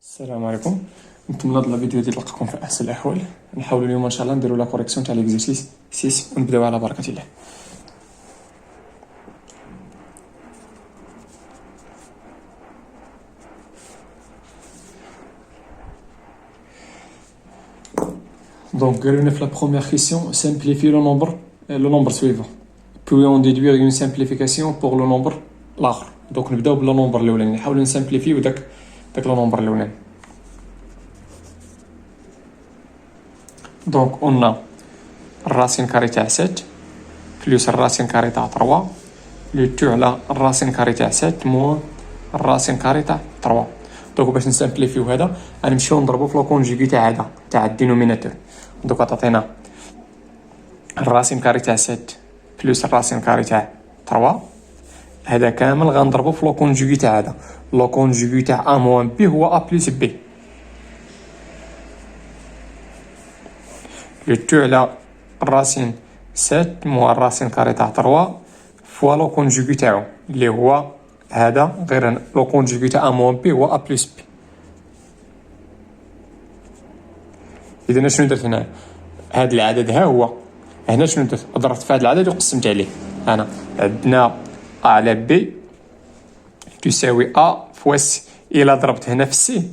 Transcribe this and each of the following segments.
السلام عليكم. نتمنى هاد الفيديو ديال تلقاكم في احسن الاحوال. نحاولوا اليوم ان شاء الله نديروا لا كوريكسيون تاع ليكزيرسيس 6 ونبداو على بركه الله. Donc قالوا لنا في la première question simplifier le nombre suivant puis on déduire une simplification pour le nombre الاخر. دونك نبداو بلا نومبر الاولاني، نحاولوا نسامبليفيو داك لو نومبر الاولاني. دونك قلنا الراسين كاري تاع 7 بلس الراسين كاري تاع 3 لو تو على الراسين كاري تاع 7 موان الراسين كاري تاع 3. دونك باش نسامبليفيو هذا غنمشيو نضربو في لو كونجوغي تاع هذا تاع الدينوميناتور. دونك تعطينا الراسين كاري تاع 7 بلس الراسين كاري تاع 3، هذا كامل غنضربو في لو كونجوغي تاع هذا. لو كونجوغي تاع ا موان بي هو ا بلس بي. لو تو على الراسين 7 موان الراسين كاري تاع 3 فوا لو كونجوغي تاعو اللي هو هذا، غير لو كونجوغي تاع ا موان بي هو ا بلس بي. اذا شنو درت هنا؟ هذا العدد ها هو هنا شنو درت؟ ضربت في هذا العدد وقسمت عليه. انا عندنا ا على بي تساوي ا فوا سي. الا ضربت هنا في سي،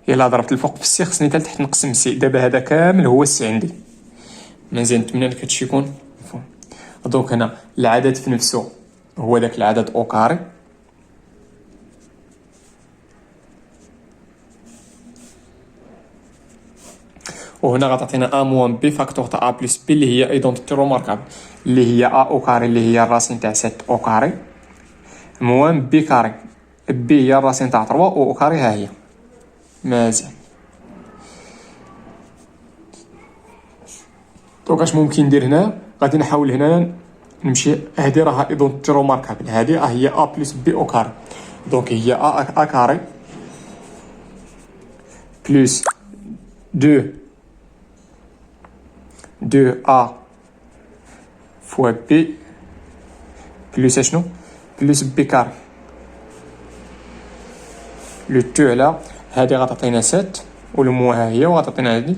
الا ضربت الفوق في السي خصني حتى لتحت نقسم سي. دابا هذا كامل هو السي عندي. مزيان، نتمنى لك هادشي يكون مفهوم. دونك هنا العدد في نفسه هو داك العدد او كاري، وهنا غتعطينا ا موان بي فاكتور تاع ا بلس بي اللي هي ايدونتيتي روماركابل اللي هي ا او كاري اللي هي الراسين تاع 7 او كاري موان بي كاري. بي هي الراسين تاع 3 او كاري ها هي. مزيان. دونك اش ممكن ندير هنا؟ غادي نحاول هنا نمشي، هادي راها ايدونتيتي روماركابل، هادي هي ا بلس بي او كاري. دونك هي ا كاري بلس 2 a fois b plus شنو بلس بي كاري. لو تو على هادي غتعطينا 7 والموا ها هي، وغتعطينا هادي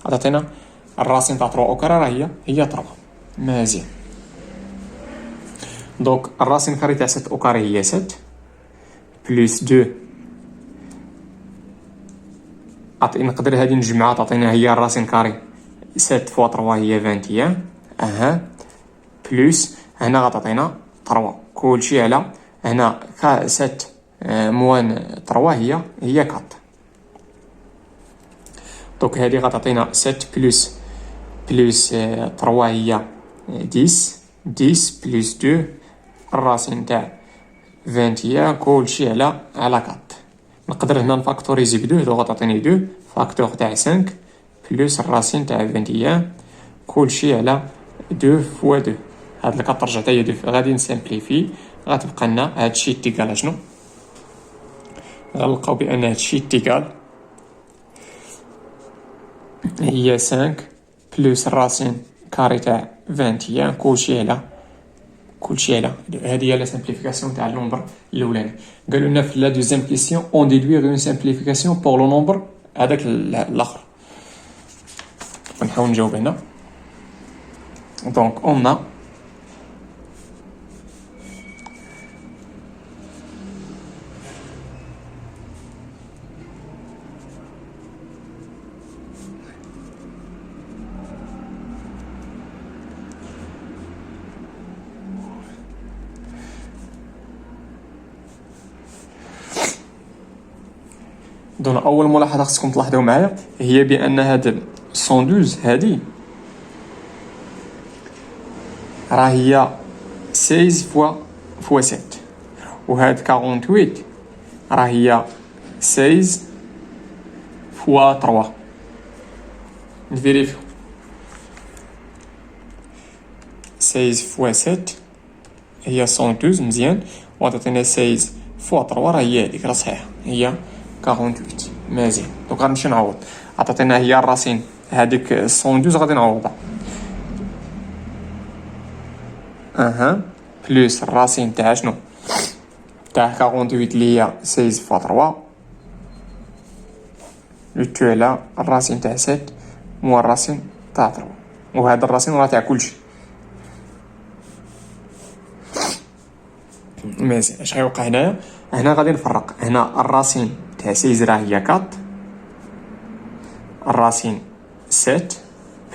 غتعطينا الراسين تاع 3 او كاري راه هي 3. مزيان. دونك الراسين كاري تاع 7 او كاري هي 7 بلس 2 نقدر هادي نجمعها تعطينا هي الراسين كاري 7 فوا 3 هي 21 بلس هنا غتعطينا 3 كلشي على هنا 7 موان 3 هي 4. دونك هادي غتعطينا 7 بلس 3 هي 10 بلس 2 الراسين تاع 21 كلشي على 4. نقدر هنا نفاكتوريزي ب 2، دونك غتعطيني 2 فاكتور تاع 5 بلس الراسين تاع 21 كلشي على 2 فوا 2. هاد اللي كترجع حتى هي 2. غادي نسامبليفي، غتبقى لنا هادشي تيكال شنو؟ غنلقاو بان هادشي تيكال هي 5 بلس الراسين كاري تاع 21 كلشي على هادي هي لا سامبليفيكاسيون تاع النومبر الاولاني. قالوا لنا في لا دوزيام كيسيون اون ديدوير اون سامبليفيكاسيون بور لو نومبر هذاك الاخر. نحاول نجاوب هنا. دونك اون دون اول ملاحظه خصكم تلاحظوا معايا هي بان هاد 112 هادي راه هي 16 فوا 7، وهاد 48 راه هي 16 فوا 3. نفيريفيو 16 فوا 7 هي 112 مزيان، وعطينا 16 فوا 3 راه هي هذيك راه صحيحه هي 48. مزيان. دونك غنمشي نعوض. عطاتنا هي الراسين هذيك 112 غادي نعوضها بلس الراسين تاع شنو تاع 48 اللي هي 16 فوا 3 لو تو على الراسين تاع 7 موا الراسين تاع 3. وهذا الراسين راه تاع كلشي. مزيان. اش غيوقع هنايا؟ هنا غادي نفرق. هنا الراسين تاع 6 راه هي 4، الراسين 7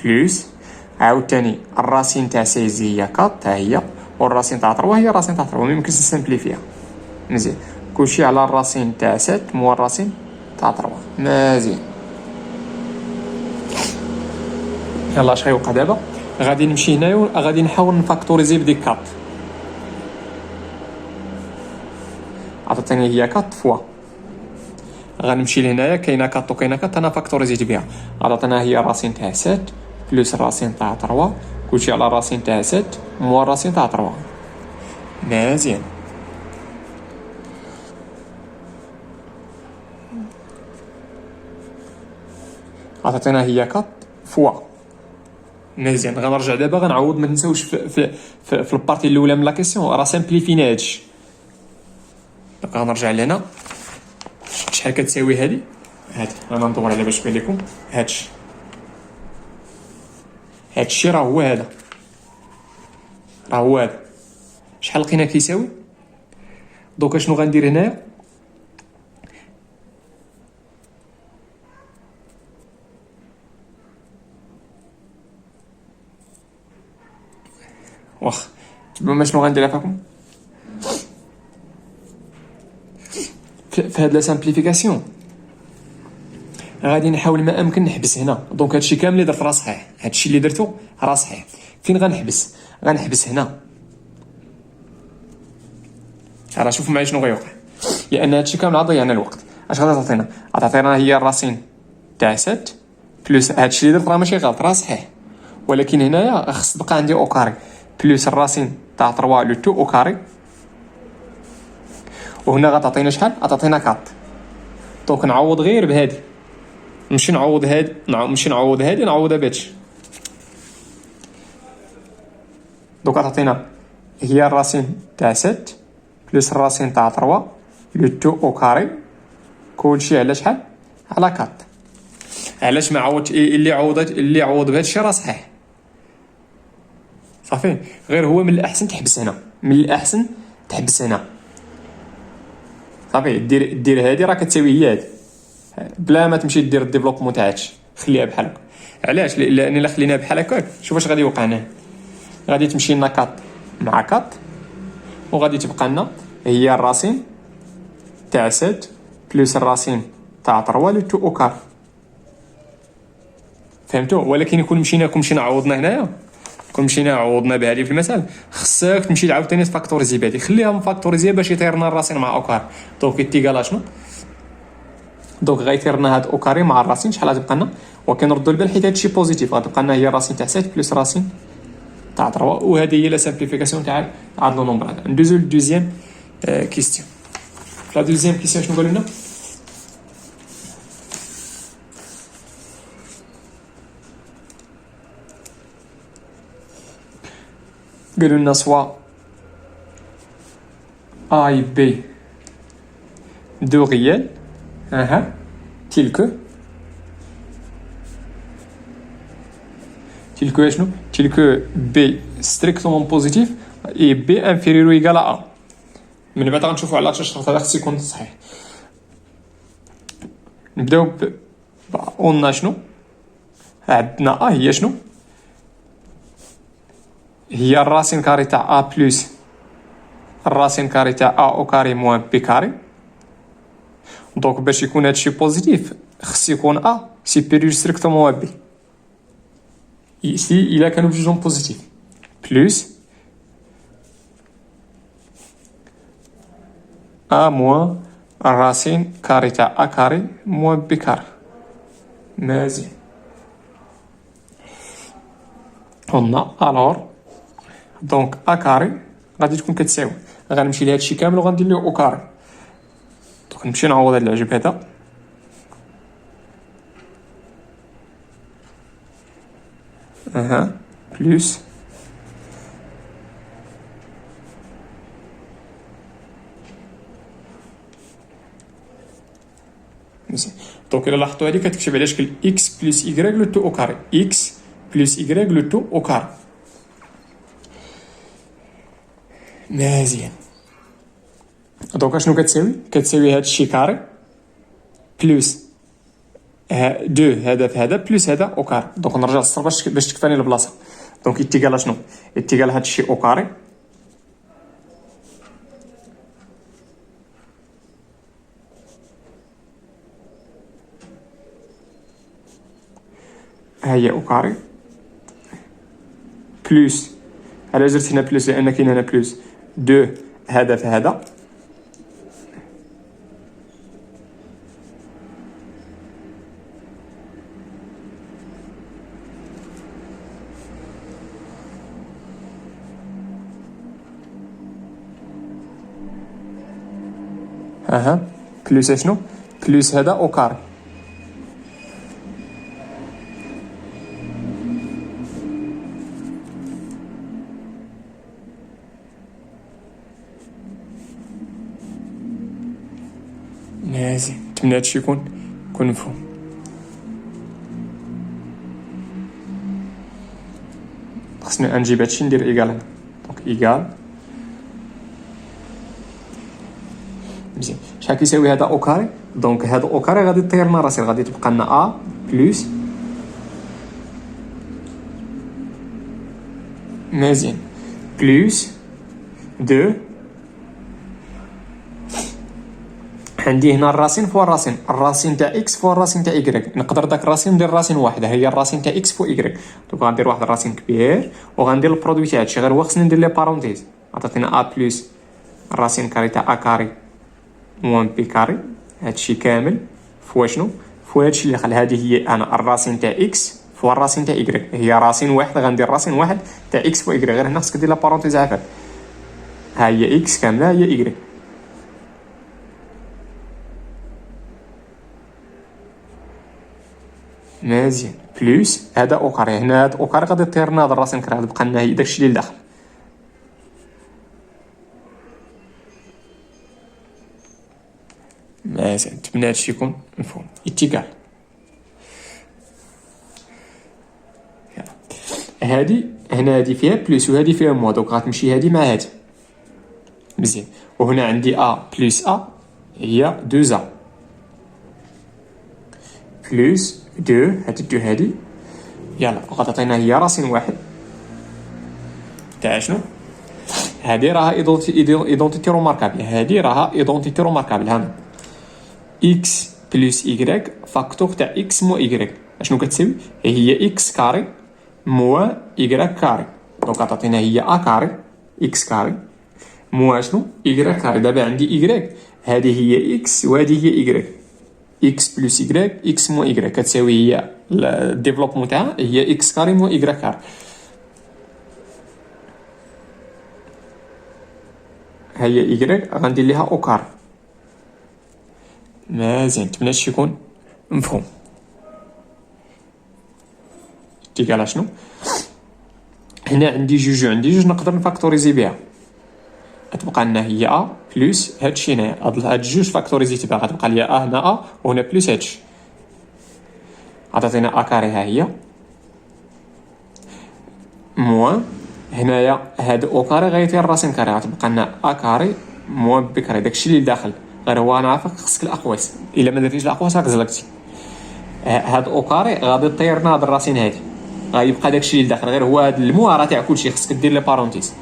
بلوس عاوتاني الراسين تاع 6 هي 4 تا هي، والراسين تاع 3 هي الراسين تاع 3. ميمكنش نسامبليفيها. مزيان. كلشي على الراسين تاع 7 موا الراسين تاع 3. مزيان. يلا اش غيوقع دابا؟ غادي نمشي هنايا وغادي نحاول نفاكتوريزي بديك 4. عطاتني هي 4 فوا، غنمشي لهنايا كاينه 4 وكاينه 4 انا فاكتوريزيت بها. عطاتنا هي الراسين تاع 7 بلس الراسين تاع 3 كلشي على الراسين تاع 7 موا الراسين تاع 3. مزيان. عطاتنا هي 4 فوا. مزيان. غنرجع دابا غنعوض. ما تنساوش في البارتي الاولى من لا كيسيون راه سامبليفينا هادشي. دونك غنرجع لهنا. شحال كتساوي هادي؟ هادي انا ندور على باش تبان لكم. هادشي راه هو هذا، راه هو هذا. شحال لقينا كيساوي؟ دوكا شنو غندير هنايا؟ واخ تبعوا شنو غندير فيكم في هاد لا سامبليفيكاسيون. غادي نحاول ما امكن نحبس هنا. دونك هادشي كامل اللي درت راه صحيح، هادشي اللي درتو راه صحيح. فين غنحبس؟ غنحبس هنا. راه شوفوا معايا شنو غيوقع، لان هادشي كامل عاد ضيعنا الوقت. اش غادي تعطينا؟ غتعطينا هي الراسين تاع 7 بلس هادشي اللي درت راه ماشي غلط راه صحيح، ولكن هنايا خص تبقى عندي او كاري بلس الراسين تاع 3 لو تو او كاري. وهنا غتعطينا شحال؟ غتعطينا 4. دونك نعوض غير بهادي، نمشي نعوض هادي نعوضها بهادشي. دوك غتعطينا هي الراسين تاع 7 بلس الراسين تاع 3 لو تو او كاري كلشي على شحال؟ على 4. علاش ما عوضتش؟ اللي عوض بهادشي راه صحيح صافي. غير هو من الاحسن تحبس هنا، صافي. دير هادي راه كتساوي هي هادي بلا ما تمشي دير الديفلوبمون تاع هادشي. خليها بحال هكا. علاش؟ لان الا خليناها بحال هكا شوف اش غادي يوقع هنا. غادي تمشي لنا 4 مع 4 وغادي تبقى لنا هي الراسين تاع 7 بلس الراسين تاع 3 لو تو او كار. فهمتوا؟ ولكن يكون مشينا عوضنا هنايا، كون مشينا عوضنا بهذه في المثال، خصك تمشي عاوتاني تفاكتوريزي بهذه. خليها مفاكتوريزيه باش يطير لنا الراسين مع اوكار. دونك يتيكال شنو؟ دونك غيطير لنا هاد اوكاري مع الراسين. شحال غتبقى لنا؟ وكنردوا البال حيت هادشي بوزيتيف. غتبقى لنا هي الراسين تاع 7 بلس راسين تاع 3. وهذه هي لا سامبليفيكاسيون تاع هاد لو نومبر. ندوزو للدوزيام كيستيون. لا دوزيام كيستيون شنو قالوا لنا؟ قالوا لنا سوا اي بي دو ريال تلك شنو؟ تلك بي ستريكتومون بوزيتيف اي بي انفيريور ايكال ا. من بعد غنشوفوا على الشرط هذا خص يكون صحيح. نبداو قلنا شنو عندنا هي شنو؟ هي الراسين كاري تاع ا بلس الراسين كاري تاع ا او كاري موان بي كاري. دونك باش يكون هادشي بوزيتيف خص يكون ا سوبيريور ستريكتومون بي. ici il a كانوا بجوجهم بوزيتيف بلس ا موان الراسين كاري تاع ا كاري موان بي كاري. مزيان. قلنا الور دونك ا كاري غادي تكون كتساوي، غنمشي لهادشي كامل وغندير له او كاري. دونك نمشي نعوض هاد العجب هذا بلس دونك الا لاحظتوا هذه كتكتب على شكل اكس بلس ايكغيك لو تو او كاري، اكس بلس ايكغيك لو تو او كاري. مزيان. دونك اشنو كتساوي هاد الشي كاري بلس دو هذا في هذا بلس هذا او كاري. دونك نرجع للصفر باش تكفاني البلاصه. دونك يتيكال شنو؟ يتيكال هاد الشي او كاري ها هي او كاري بلس، علاش درت هنا بلس؟ لان كاين هنا بلس دو هذا في هذا اها بلس شنو؟ بلس هذا او كاري. مزيان. نتمنى هادشي يكون مفهوم. خصني نجيب هادشي ندير ايكال هنا. دونك ايكال مزيان. شحال كيساوي هذا او كاري؟ دونك هذا او كاري غادي طير لنا راسين، غادي تبقى لنا ا بلس مزيان بلس دو، عندي هنا الراسين فوا الراسين، الراسين تاع اكس فوا الراسين تاع ايكغيك. نقدر داك الراسين ندير راسين واحده هي الراسين تاع اكس فوا ايكغيك. دونك غندير واحد الراسين كبير وغندير البرودوي تاع هادشي، غير هو خصني ندير لي بارونتيز. عطاتينا ا بلس الراسين كاري تاع ا كاري موان بي كاري، هادشي كامل فوا شنو؟ فوا هادشي اللي خلى هذه هي انا الراسين تاع اكس فوا الراسين تاع ايكغيك، هي راسين واحد غندير راسين واحد تاع اكس فوا ايكغيك، غير هنا خصك دير لا بارونتيز عافاك. ها هي اكس كامله هي ايكغيك. مزيان بلس هذا او كاري، هنا هذا او كاري غادي طير لنا هاد الراسين كاري، غادي بقى لنا هي داكشي اللي لداخل. مزيان. نتمنى هادشي يكون مفهوم. اتكال هادي هنا هادي فيها بلس وهادي فيها موا، دونك غتمشي هادي مع هادي. مزيان. وهنا عندي ا بلس ا هي دوزا بلس دو، هاد دو هادي يلا غتعطينا هي راسين واحد تاع شنو؟ هادي راها ايدونتيتي روماركابل، هادي راها ايدونتيتي روماركابل. هانا اكس بلس ايكغيك فاكتور تاع اكس مو ايكغيك اشنو كتساوي؟ هي اكس كاري موا ايكغيك كاري. دونك غتعطينا هي ا كاري اكس كاري موا شنو؟ ايكغيك كاري. دابا عندي ايكغيك، هذه هي اكس وهذه هي ايكغيك، اكس بلس ايكغيك اكس مو ايكغيك كتساوي هي الديفلوبمون تاعها هي اكس كاري مو ايكغيك كاري. هي ايكغيك غندير ليها او كاري. مزيان. نتمنى هادشي يكون مفهوم. تيكال شنو؟ هنا عندي جوج نقدر نفاكتوريزي بها، غتبقى لنا هي ا بلس هادشي هنايا، هاد جوج فاكتوريزيتي بها غتبقى ليا ا هنا ا وهنا بلس هادشي. عطاتينا ا كاري ها هي موان هنايا هاد او كاري غيطير راسين كاري، غتبقى لنا ا كاري موان بي كاري، داكشي اللي داخل. غير هو انا عارفك خصك الاقواس، الا ما درتيش الاقواس راك زلقتي. هاد او كاري غادي طير لنا هاد الراسين هادي، غيبقى داكشي اللي داخل، غير هو هاد المو راه تاع كلشي خصك دير لي بارونتيز.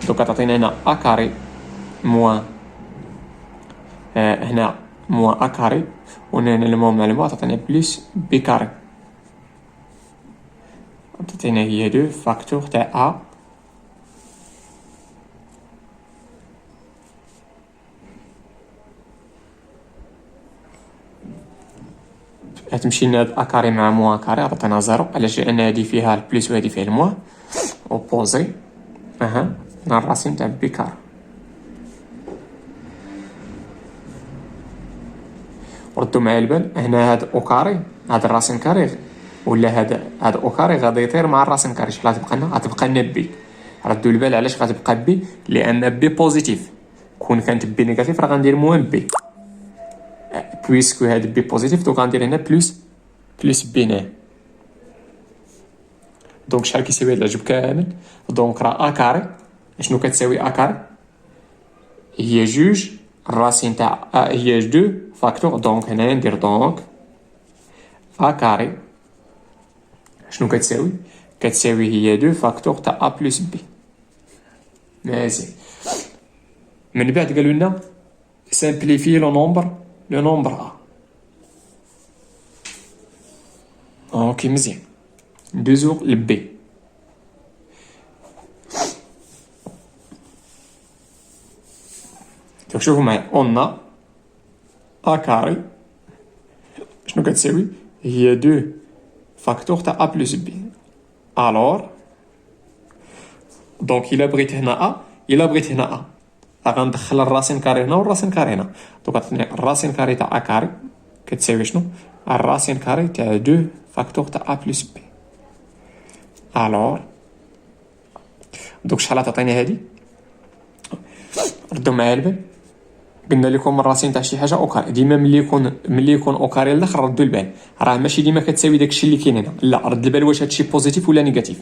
دوكا تعطينا هنا ا كاري موان هنا موان ا كاري، وهنا المو مع المو تعطينا بلس بي كاري. تعطينا هي دو فاكتور تاع ا غتمشي لنا هاد ا كاري مع موان كاري عطينا زيرو، علاش؟ لان هادي فيها البلس وهادي فيها الموان اوبوزي. اها هنا الراسين تاع بي كاري. ردوا معايا البال، هنا هاد او كاري هاد الراسين كاري ولا هاد او كاري غادي يطير مع الراسين كاري. شحال غتبقى لنا؟ غتبقى لنا بي. ردوا البال علاش غتبقى بي، لان بي بوزيتيف. كون كانت بي نيجاتيف راه غندير موان بي، بويسكو هاد بي بوزيتيف دونك غندير هنا بلس بي هنا. دونك شحال كيساوي هاد العجب كامل؟ دونك راه ا كاري شنو كتساوي ا كاري؟ هي جوج الراسين تاع هي 2 فاكتور. دونك هنايا ندير دونك ا كاري شنو كتساوي؟ كتساوي هي 2 فاكتور تاع ا بلس بي. مزيان. من بعد قالوا لنا سامبليفي لو نومبر ا. اوكي مزيان. ندوزو لبي. دونك شوفوا معايا اون ا كاري شنو كتساوي؟ هي 2 فاكتور تاع ا بلس بي. الور دونك الا بغيت هنا ا غندخل الراسين كاري هنا والراسين كاري هنا. دونك عطيني الراسين كاري تاع ا كاري كتساوي شنو؟ الراسين كاري تاع 2 فاكتور تاع ا بلس بي. الور دوك شحال تعطيني هادي؟ ردوا معايا البال. قلنا لكم الراسين تاع شي حاجه اوكاري ديما ملي يكون اوكاري الاخر ردوا البال، راه ماشي ديما كتساوي داكشي اللي كاين هنا، لا رد البال واش هادشي بوزيتيف ولا نيجاتيف.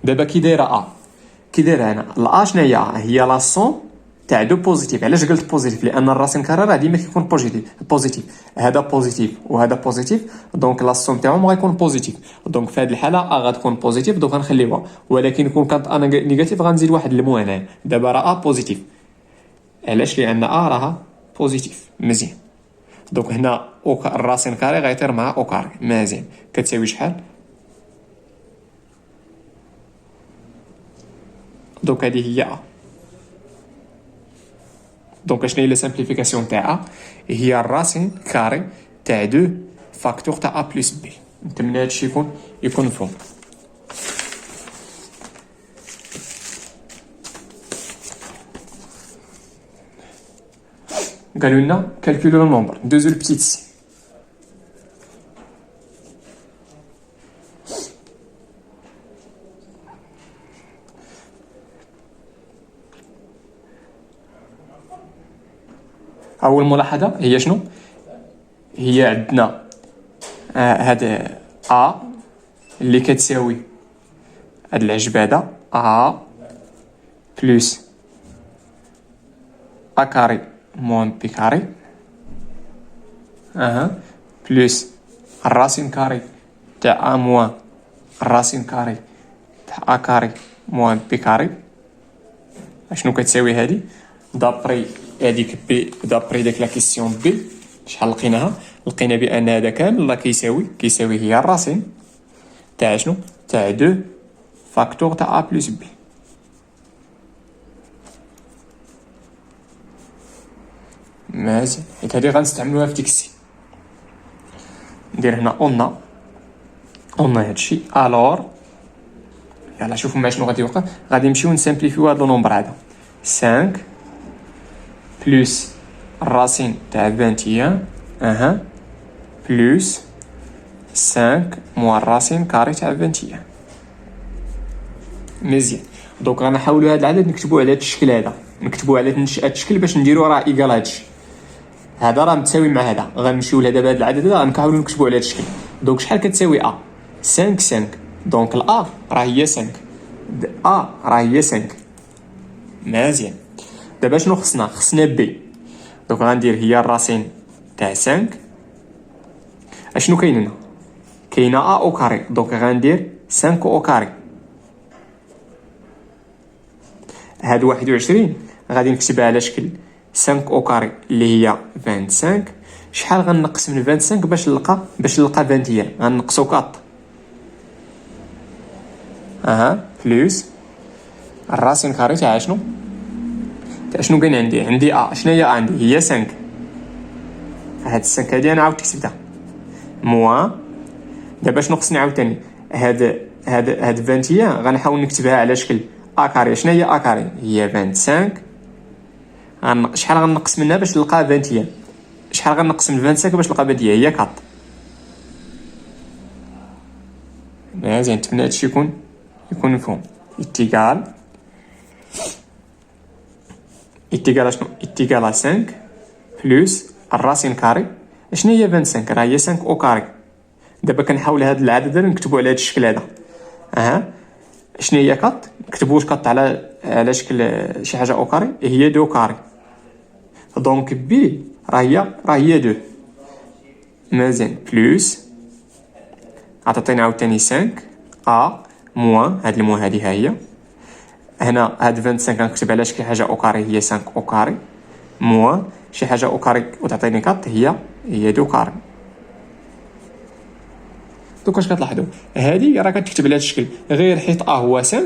دابا كي دايره هنا لا شنو هي لا سون تاع دو بوزيتيف. علاش قلت بوزيتيف؟ لان الراسين كاري راه ديما كيكون بوزيتيف. هذا بوزيتيف وهذا بوزيتيف، دونك لا سوم تاعهم غيكون بوزيتيف. دونك في هذه الحاله غتكون بوزيتيف دونك غنخليوها، ولكن يكون كانت انا نيجاتيف غنزيد واحد المو هنايا. دابا راه بوزيتيف. علاش؟ لان راها بوزيتيف. مزيان. دونك هنا الراسين كاري غيطير مع او كاري. مزيان. كتساوي شحال؟ دونك هذه هي دونك شنو هي لا سامبليفيكاسيون تاعها؟ هي الراسين كاري تاع 2 فاكتور تاع ا بلس بي. نتمنى هادشي يكون مفهوم. قالوا لنا كالكولو لو نومبر. ندوزو لبتيت سي. اول ملاحظه هي شنو؟ هي عندنا هاد ا اللي كتساوي هاد العجب هذا ا بلس ا كاري موان بي كاري بلس الراسين كاري تاع ا موان الراسين كاري تاع ا كاري موان بي كاري. شنو كتساوي هادي؟ دابري هذيك بي دابري ديك لا كيسيون بي شحال لقيناها؟ لقينا بان هذا كامل لا كيساوي هي الراسين تاع شنو؟ تاع 2 فاكتور تاع ا بلس بي. مزيان. حيت هادي غنستعملوها في ديك السي. ندير هنا اون هادشي. الور يلا شوفوا معايا شنو غادي يوقع. غادي نمشيو نسامبليفيو هاد لو نومبر هذا 5 بلس الراسين تاع 21 بلس 5 موان الراسين كاري تاع 21. مزيان. دونك غنحاولوا هذا العدد نكتبوه على هذا الشكل هذا، نكتبوه على هذا الشكل باش نديروا راه ايكال هادشي. هذا راه متساوي مع هذا. غنمشيو لهذا بهذا العدد هذا غنحاولوا نكتبوه على هذا الشكل. دونك شحال كتساوي ا؟ 5 دونك الأ راه هي 5 ا راه هي 5. مزيان. دابا شنو خصنا بي. دونك غندير هي الراسين تاع 5. اشنو كاين هنا؟ كاينه ا او كاري دونك غندير 5 او كاري. هاد 21 غادي نكتبها على شكل 5 او كاري اللي هي 25. شحال غنقص من 25 باش نلقى 21؟ غنقصو 4 بلس الراسين كاري تاع شنو؟ تاع شنو كاين عندي ا. شنو هي عندي؟ هي 5. هاد 5 هادي انا عاود كتبتها موان. دابا شنو خصني عاوتاني؟ هاد 21 غنحاول نكتبها على شكل ا كاري. شنو هي ا كاري؟ هي 25. شحال غنقص منها باش نلقى 21؟ شحال غنقص من 25 باش نلقى 21؟ هي 4. مزيان. نتمنى هادشي يكون مفهوم. اتيكال إتيكال شنو؟ إتيكال 5 بلوس الراسين كاري. شنو هي 25؟ راه هي 5 او كاري. دابا كنحاول هاد العدد نكتبو على هاد الشكل هذا. شنو هي كات؟ نكتبو واش كات على شكل شي حاجه او كاري، هي 2 كاري. دونك بي راه هي 2 مزيان بلوس عطاتينا عاوتاني 5 ا موان هاد الموان هادي ها هي. هنا هاد 25 كنكتب على شكل حاجه او كاري هي 5 او كاري موان شي حاجه او كاري وتعطيني كات هي 2 كاري. دوك واش كتلاحظوا هادي راه كتكتب على هاد الشكل غير حيت ا هو 5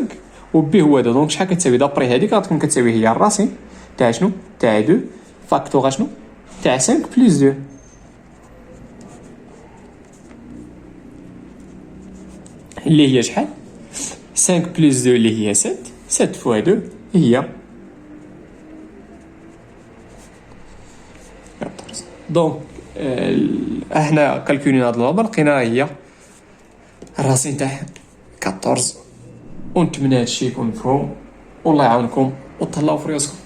و بي هو 2. دونك شحال كتساوي؟ دابري هادي كتكون كتساوي هي الراسين تاع شنو؟ تاع 2 فاكتور شنو؟ تاع 5 بلس 2. اللي هي شحال؟ 5 بلس 2 اللي هي 7. 7 فوا 2 هي 14. دونك احنا كالكولينا هاد النمبر لقينا هي الراسين تاع 14. ونتمنى هادشي يكون مفهوم والله يعاونكم وتهلاو في راسكم.